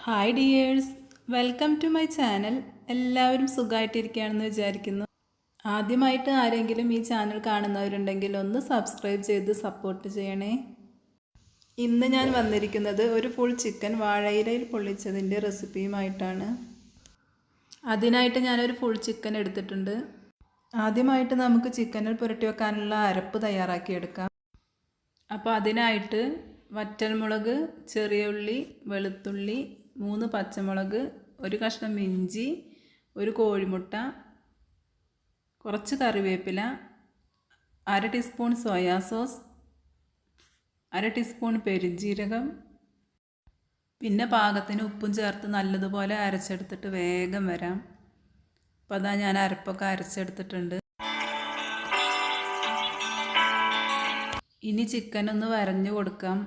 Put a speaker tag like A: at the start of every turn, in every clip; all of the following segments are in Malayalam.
A: Hi dears, welcome to my channel. എല്ലാവരും സുഖമായിട്ടിരിക്കുകയാണെന്ന് വിചാരിക്കുന്നു. ആദ്യമായിട്ട് ആരെങ്കിലും ഈ ചാനൽ കാണുന്നവരുണ്ടെങ്കിൽ ഒന്ന് സബ്സ്ക്രൈബ് ചെയ്ത് സപ്പോർട്ട് ചെയ്യണേ. ഇന്ന് ഞാൻ വന്നിരിക്കുന്നത് ഒരു ഫുൾ ചിക്കൻ വാഴയിലയിൽ പൊള്ളിച്ചതിൻ്റെ റെസിപ്പിയുമായിട്ടാണ്. അതിനായിട്ട് ഞാനൊരു ഫുൾ ചിക്കൻ എടുത്തിട്ടുണ്ട്. ആദ്യമായിട്ട് നമുക്ക് ചിക്കനിൽ പുരട്ടി വെക്കാനുള്ള അരപ്പ് തയ്യാറാക്കിയെടുക്കാം. അപ്പോൾ അതിനായിട്ട് വറ്റൽമുളക്, ചെറിയ ഉള്ളി, വെളുത്തുള്ളി, 3 പച്ചമുളക്, ഒരു കഷ്ണം ഇഞ്ചി, ഒരു കോഴിമുട്ട, കുറച്ച് കറിവേപ്പില, 1/2 ടീസ്പൂൺ സോയാ സോസ്, 1/2 ടീസ്പൂൺ പെരുംജീരകം, പിന്നെ പാകത്തിന് ഉപ്പും ചേർത്ത് നല്ലതുപോലെ അരച്ചെടുത്തിട്ട് വേഗം വരാം. അപ്പോൾ അതാ ഞാൻ അരപ്പൊക്കെ അരച്ചെടുത്തിട്ടുണ്ട്. ഇനി ചിക്കൻ ഒന്ന് വരഞ്ഞു കൊടുക്കാം.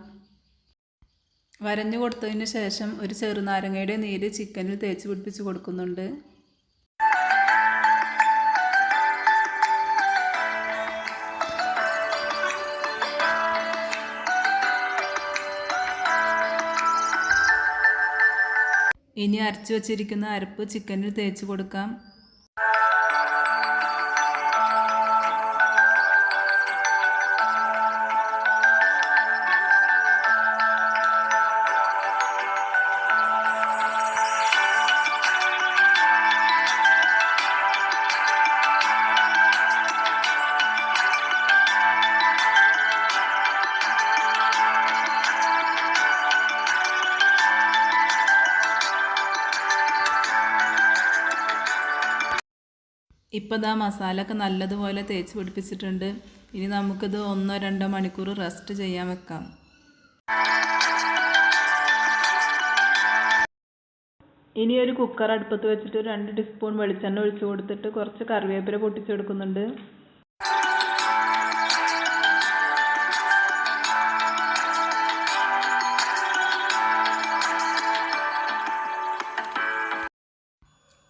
A: വരഞ്ഞു കൊടുത്തതിന് ശേഷം ഒരു ചെറുനാരങ്ങയുടെ നീര് ചിക്കനിൽ തേച്ച് പിടിപ്പിച്ച് കൊടുക്കുന്നുണ്ട്. ഇനി അരച്ചു വച്ചിരിക്കുന്ന അരപ്പ് ചിക്കനിൽ തേച്ച് കൊടുക്കാം. ഇപ്പോൾ ദാ മസാലയൊക്കെ നല്ലതുപോലെ തേച്ച് പിടിപ്പിച്ചിട്ടുണ്ട്. ഇനി നമുക്കിത് 1-2 മണിക്കൂർ റെസ്റ്റ് ചെയ്യാൻ വെക്കാം. ഇനി ഒരു കുക്കർ അടുപ്പത്ത് വെച്ചിട്ട് 2 ടീസ്പൂൺ വെളിച്ചെണ്ണ ഒഴിച്ചു കൊടുത്തിട്ട് കുറച്ച് കറിവേപ്പില പൊട്ടിച്ചെടുക്കുന്നുണ്ട്.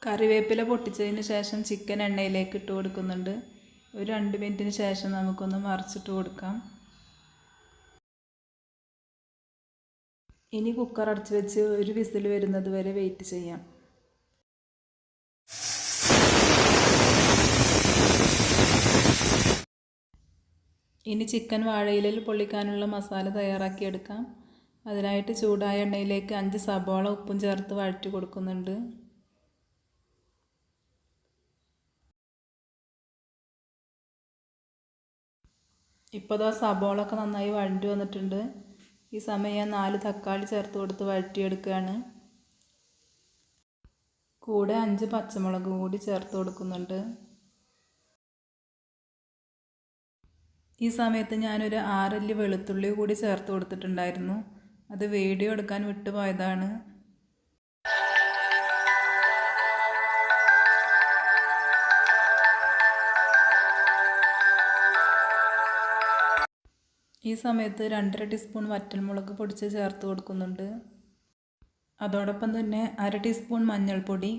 A: കറിവേപ്പില പൊട്ടിച്ചതിന് ശേഷം ചിക്കൻ എണ്ണയിലേക്ക് ഇട്ട് കൊടുക്കുന്നുണ്ട്. ഒരു 2 മിനിറ്റിന് ശേഷം നമുക്കൊന്ന് മറിച്ചിട്ട് കൊടുക്കാം. ഇനി കുക്കർ അടച്ച് വെച്ച് ഒരു വിസിൽ വരുന്നത് വരെ വെയിറ്റ് ചെയ്യാം. ഇനി ചിക്കൻ വാഴയിലയിൽ പൊള്ളിക്കാനുള്ള മസാല തയ്യാറാക്കിയെടുക്കാം. അതിനായിട്ട് ചൂടായ എണ്ണയിലേക്ക് 5 സബോള ഉപ്പും ചേർത്ത് വഴറ്റി കൊടുക്കുന്നുണ്ട്. ഇപ്പോൾ ദാ സബോളൊക്കെ നന്നായി വഴണ്ടി വന്നിട്ടുണ്ട്. ഈ സമയം 4 തക്കാളി ചേർത്ത് കൊടുത്ത് വഴറ്റിയെടുക്കുകയാണ്. കൂടെ 5 പച്ചമുളക് കൂടി ചേർത്ത് കൊടുക്കുന്നുണ്ട്. ഈ സമയത്ത് ഞാനൊരു 6 അല്ലി വെളുത്തുള്ളി കൂടി ചേർത്ത് കൊടുത്തിട്ടുണ്ടായിരുന്നു. അത് വീഡിയോ എടുക്കാൻ വിട്ടുപോയതാണ്. ഈ സമയത്ത് 2.5 ടീസ്പൂൺ വറ്റൽമുളക് പൊടിച്ച് ചേർത്ത് കൊടുക്കുന്നുണ്ട്. അതോടൊപ്പം തന്നെ 1/2 ടീസ്പൂൺ മഞ്ഞൾപ്പൊടി,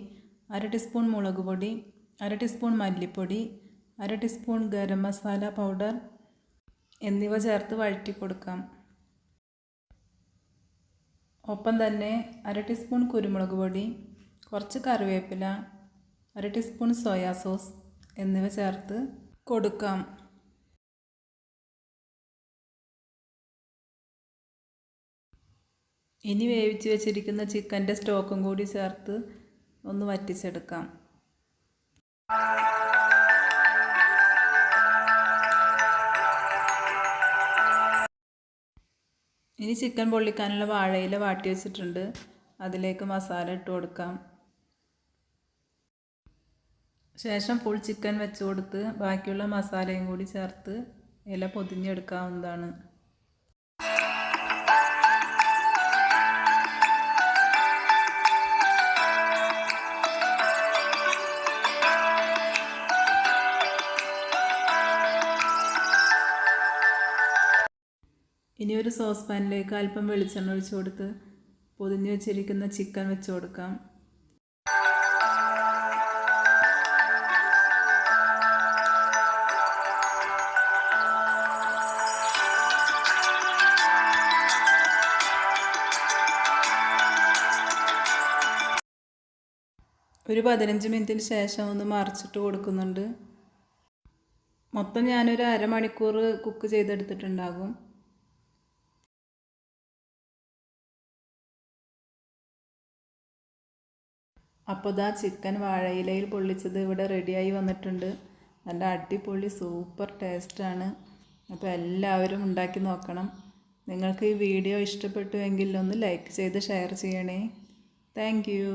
A: 1/2 ടീസ്പൂൺ മുളക് പൊടി, 1/2 ടീസ്പൂൺ മല്ലിപ്പൊടി, 1/2 ടീസ്പൂൺ ഗരം മസാല പൗഡർ എന്നിവ ചേർത്ത് വഴറ്റി കൊടുക്കാം. ഒപ്പം തന്നെ 1/2 ടീസ്പൂൺ കുരുമുളക് പൊടി, കുറച്ച് കറിവേപ്പില, 1/2 ടീസ്പൂൺ സോയാ സോസ് എന്നിവ ചേർത്ത് കൊടുക്കാം. ഇനി വേവിച്ച് വെച്ചിരിക്കുന്ന ചിക്കൻ്റെ സ്റ്റോക്കും കൂടി ചേർത്ത് ഒന്ന് വറ്റിച്ചെടുക്കാം. ഇനി ചിക്കൻ പൊള്ളിക്കാനുള്ള വാഴയില വാട്ടി വെച്ചിട്ടുണ്ട്. അതിലേക്ക് മസാല ഇട്ട് കൊടുക്കാം. ശേഷം ഫുൾ ചിക്കൻ വെച്ച് കൊടുത്ത് ബാക്കിയുള്ള മസാലയും കൂടി ചേർത്ത് ഇല പൊതിഞ്ഞെടുക്കാവുന്നതാണ്. ഇനി ഒരു സോസ് പാനിലേക്ക് അല്പം വെളിച്ചെണ്ണ ഒഴിച്ച് കൊടുത്ത് പൊതിഞ്ഞ് വെച്ചിരിക്കുന്ന ചിക്കൻ വെച്ച് കൊടുക്കാം. ഒരു 15 മിനിറ്റിന് ശേഷം ഒന്ന് മറിച്ചിട്ട് കൊടുക്കുന്നുണ്ട്. മൊത്തം ഞാനൊരു അരമണിക്കൂർ കുക്ക് ചെയ്തെടുത്തിട്ടുണ്ടാകും. അപ്പോൾ ഇതാ ചിക്കൻ വാഴയിലയിൽ പൊള്ളിച്ചത് ഇവിടെ റെഡിയായി വന്നിട്ടുണ്ട്. നല്ല അടിപൊളി സൂപ്പർ ടേസ്റ്റാണ്. അപ്പോൾ എല്ലാവരും ഉണ്ടാക്കി നോക്കണം. നിങ്ങൾക്ക് ഈ വീഡിയോ ഇഷ്ടപ്പെട്ടുവെങ്കിൽ ഒന്ന് ലൈക്ക് ചെയ്ത് ഷെയർ ചെയ്യണേ. Thank you.